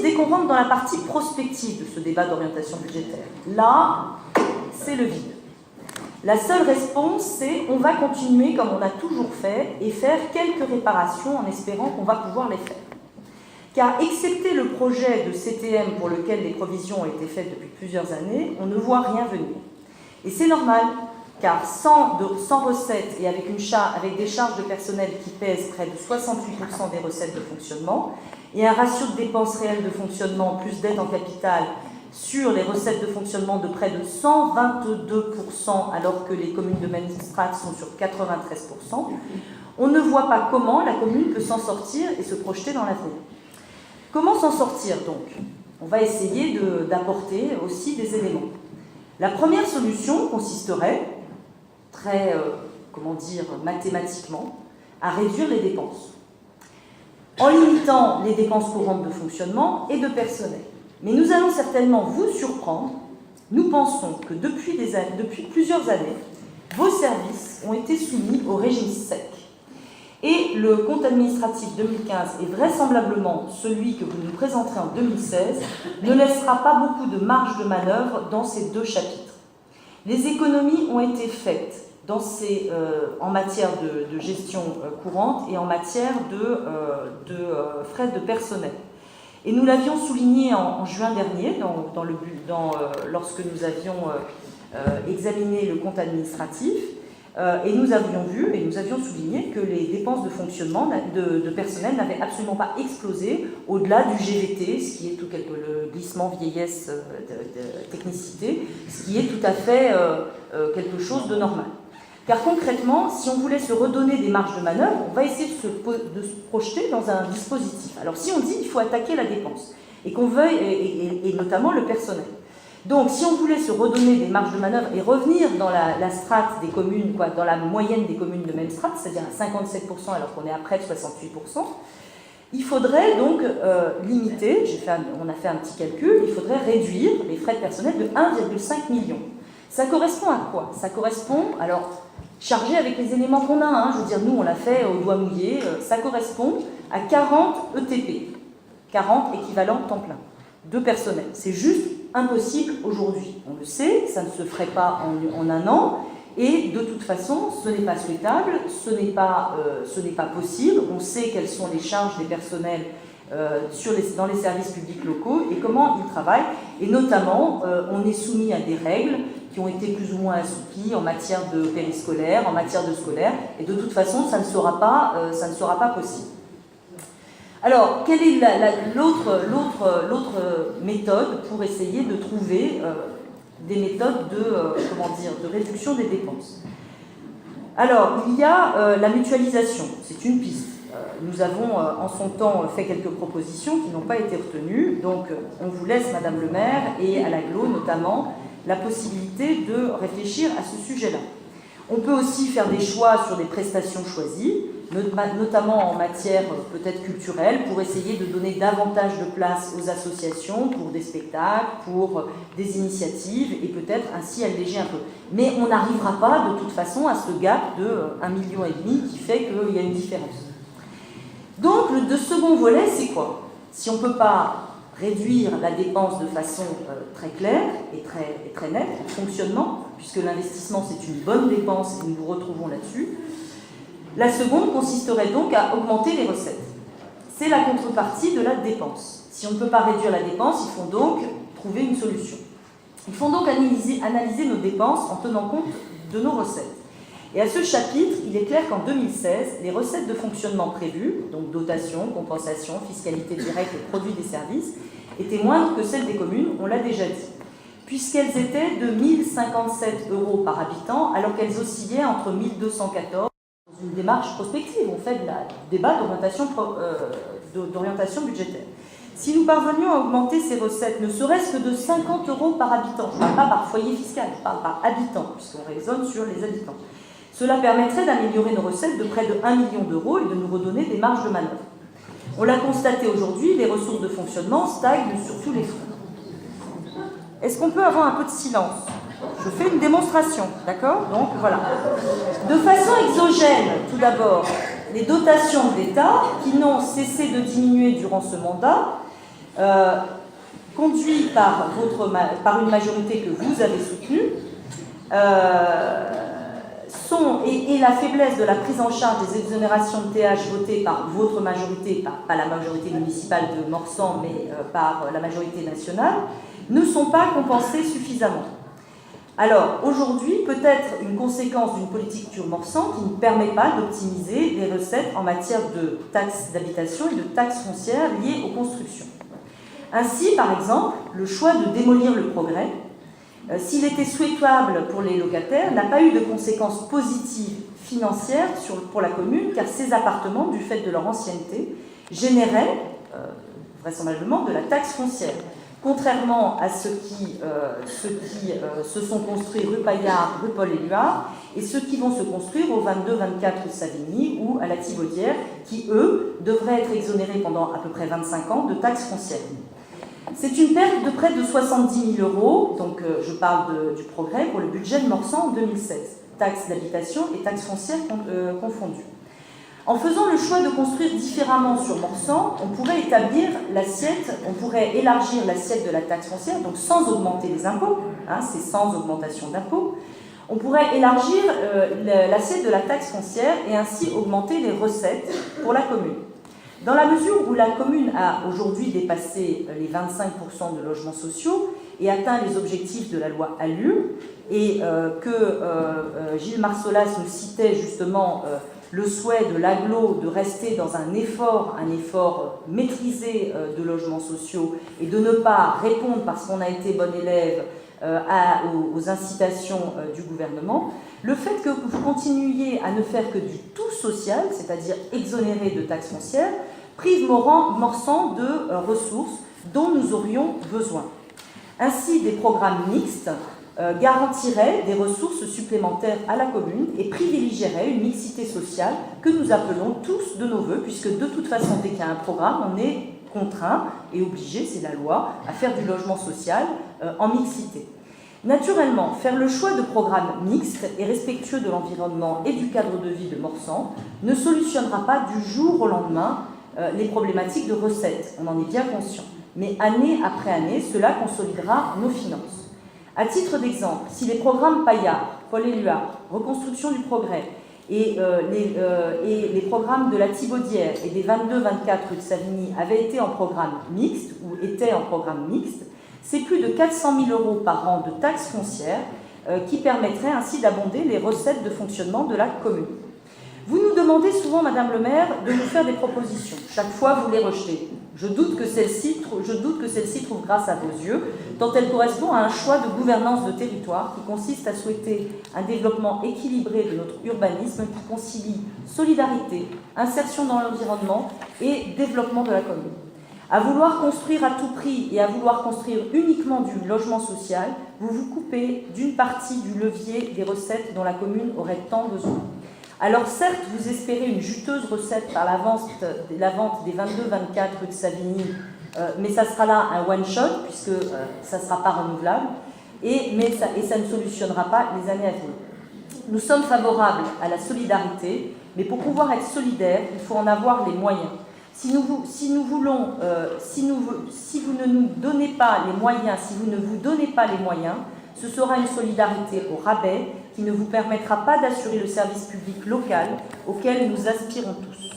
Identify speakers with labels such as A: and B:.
A: dès qu'on rentre dans la partie prospective de ce débat d'orientation budgétaire, là, c'est le vide. La seule réponse, c'est on va continuer comme on a toujours fait et faire quelques réparations en espérant qu'on va pouvoir les faire. Car, excepté le projet de CTM pour lequel les provisions ont été faites depuis plusieurs années, on ne voit rien venir. Et c'est normal, car sans recettes et avec des charges de personnel qui pèsent près de 68% des recettes de fonctionnement, et un ratio de dépenses réelles de fonctionnement plus d'aide en capital sur les recettes de fonctionnement de près de 122%, alors que les communes de même strate sont sur 93%, on ne voit pas comment la commune peut s'en sortir et se projeter dans l'avenir. Comment s'en sortir donc? On va essayer d'apporter aussi des éléments. La première solution consisterait, très, mathématiquement, à réduire les dépenses, en limitant les dépenses courantes de fonctionnement et de personnel. Mais nous allons certainement vous surprendre. Nous pensons que depuis plusieurs années, vos services ont été soumis au régime sec. Et le compte administratif 2015 et vraisemblablement celui que vous nous présenterez en 2016 ne laissera pas beaucoup de marge de manœuvre dans ces deux chapitres. Les économies ont été faites en matière de gestion courante et en matière de frais de personnel. Et nous l'avions souligné en juin dernier, lorsque nous avions examiné le compte administratif, et nous avions vu et nous avions souligné que les dépenses de fonctionnement de personnel n'avaient absolument pas explosé au-delà du GVT, ce qui est le glissement vieillesse technicité, ce qui est tout à fait quelque chose de normal. Car concrètement, si on voulait se redonner des marges de manœuvre, on va essayer de se projeter dans un dispositif. Alors si on dit qu'il faut attaquer la dépense, et qu'on veuille, et notamment le personnel. Donc si on voulait se redonner des marges de manœuvre et revenir dans la strate des communes, dans la moyenne des communes de même strate, c'est-à-dire à 57% alors qu'on est à près de 68%, il faudrait donc limiter, on a fait un petit calcul, il faudrait réduire les frais de personnel de 1,5 million. Ça correspond à quoi? Ça correspond, alors, chargé avec les éléments qu'on a, je veux dire, nous on l'a fait au doigt mouillé, ça correspond à 40 ETP, 40 équivalents temps plein, de personnel. C'est juste impossible aujourd'hui. On le sait, ça ne se ferait pas en un an, et de toute façon, ce n'est pas souhaitable, ce n'est pas possible. On sait quelles sont les charges des personnels dans les services publics locaux et comment ils travaillent. Et notamment, on est soumis à des règles qui ont été plus ou moins assouplies en matière de périscolaire, en matière de scolaire, et de toute façon, ça ne sera pas possible. Alors, quelle est l'autre méthode pour essayer de trouver des méthodes de réduction des dépenses? Alors, il y a la mutualisation, c'est une piste. Nous avons en son temps fait quelques propositions qui n'ont pas été retenues, donc on vous laisse, Madame le maire, et à l'aglo notamment, la possibilité de réfléchir à ce sujet-là. On peut aussi faire des choix sur des prestations choisies, notamment en matière peut-être culturelle, pour essayer de donner davantage de place aux associations pour des spectacles, pour des initiatives, et peut-être ainsi alléger un peu. Mais on n'arrivera pas de toute façon à ce gap de 1,5 million qui fait qu'il y a une différence. Donc le second volet, c'est quoi? Si on ne peut pas réduire la dépense de façon très claire et très nette, en fonctionnement, puisque l'investissement c'est une bonne dépense et nous vous retrouvons là-dessus. La seconde consisterait donc à augmenter les recettes. C'est la contrepartie de la dépense. Si on ne peut pas réduire la dépense, il faut donc trouver une solution. Il faut donc analyser nos dépenses en tenant compte de nos recettes. Et à ce chapitre, il est clair qu'en 2016, les recettes de fonctionnement prévues, donc dotation, compensation, fiscalité directe et produit des services, étaient moindres que celles des communes, on l'a déjà dit, puisqu'elles étaient de 1 057 € par habitant, alors qu'elles oscillaient entre 1 214 dans une démarche prospective. On fait du débat d'orientation budgétaire. Si nous parvenions à augmenter ces recettes, ne serait-ce que de 50 € par habitant, je ne parle pas par foyer fiscal, je parle par habitant, puisqu'on raisonne sur les habitants, cela permettrait d'améliorer nos recettes de près de 1 million d'euros et de nous redonner des marges de manœuvre. On l'a constaté aujourd'hui, les ressources de fonctionnement stagnent sur tous les fronts. Est-ce qu'on peut avoir un peu de silence? Je fais une démonstration, d'accord? Donc voilà. De façon exogène, tout d'abord, les dotations de l'État, qui n'ont cessé de diminuer durant ce mandat, conduit par une majorité que vous avez soutenue, et la faiblesse de la prise en charge des exonérations de TH votées par votre majorité, pas la majorité municipale de Morsan, mais par la majorité nationale, ne sont pas compensées suffisamment. Alors, aujourd'hui, peut-être une conséquence d'une politique Morsan qui ne permet pas d'optimiser les recettes en matière de taxes d'habitation et de taxes foncières liées aux constructions. Ainsi, par exemple, le choix de démolir le progrès, s'il était souhaitable pour les locataires, n'a pas eu de conséquences positives financières pour la commune, car ces appartements, du fait de leur ancienneté, généraient vraisemblablement de la taxe foncière. Contrairement à ceux qui se sont construits rue Paillard, rue Paul-Éluard, et ceux qui vont se construire au 22-24 rue Savigny ou à la Thibaudière, qui, eux, devraient être exonérés pendant à peu près 25 ans de taxes foncières. C'est une perte de près de 70 000 €, donc je parle du progrès, pour le budget de Morsan en 2016, taxes d'habitation et taxes foncières confondues. En faisant le choix de construire différemment sur Morsan, on pourrait élargir l'assiette de la taxe foncière, donc sans augmenter les impôts, c'est sans augmentation d'impôts. On pourrait élargir l'assiette de la taxe foncière et ainsi augmenter les recettes pour la commune. Dans la mesure où la commune a aujourd'hui dépassé les 25% de logements sociaux et atteint les objectifs de la loi ALUR, et que Gilles Marsolas nous citait justement le souhait de l'AGLO de rester dans un effort maîtrisé de logements sociaux et de ne pas répondre parce qu'on a été bon élève aux incitations du gouvernement, le fait que vous continuiez à ne faire que du tout social, c'est-à-dire exonéré de taxes foncières, prive Morsan de ressources dont nous aurions besoin. Ainsi, des programmes mixtes garantiraient des ressources supplémentaires à la commune et privilégieraient une mixité sociale que nous appelons tous de nos voeux, puisque de toute façon, dès qu'il y a un programme, on est contraint et obligé, c'est la loi, à faire du logement social en mixité. Naturellement, faire le choix de programmes mixtes et respectueux de l'environnement et du cadre de vie de Morsan ne solutionnera pas du jour au lendemain les problématiques de recettes, on en est bien conscient. Mais année après année, cela consolidera nos finances. À titre d'exemple, si les programmes Paillard, Paul-Éluard, Reconstruction du Progrès et les programmes de la Thibaudière et des 22-24 rue de Savigny avaient été en programme mixte, ou étaient en programme mixte, c'est plus de 400 000 € par an de taxes foncières qui permettraient ainsi d'abonder les recettes de fonctionnement de la commune. Vous nous demandez souvent, Madame le maire, de nous faire des propositions. Chaque fois, vous les rejetez. Je doute que celle-ci trouve grâce à vos yeux, tant elle correspond à un choix de gouvernance de territoire qui consiste à souhaiter un développement équilibré de notre urbanisme qui concilie solidarité, insertion dans l'environnement et développement de la commune. À vouloir construire à tout prix et à vouloir construire uniquement du logement social, vous vous coupez d'une partie du levier des recettes dont la commune aurait tant besoin. Alors certes, vous espérez une juteuse recette par la vente des 22-24 rue de Savigny, mais ça sera là un one-shot, puisque ça ne sera pas renouvelable, et ça ne solutionnera pas les années à venir. Nous sommes favorables à la solidarité, mais pour pouvoir être solidaire, il faut en avoir les moyens. Si vous ne nous donnez pas les moyens, si vous ne vous donnez pas les moyens, ce sera une solidarité au rabais qui ne vous permettra pas d'assurer le service public local auquel nous aspirons tous.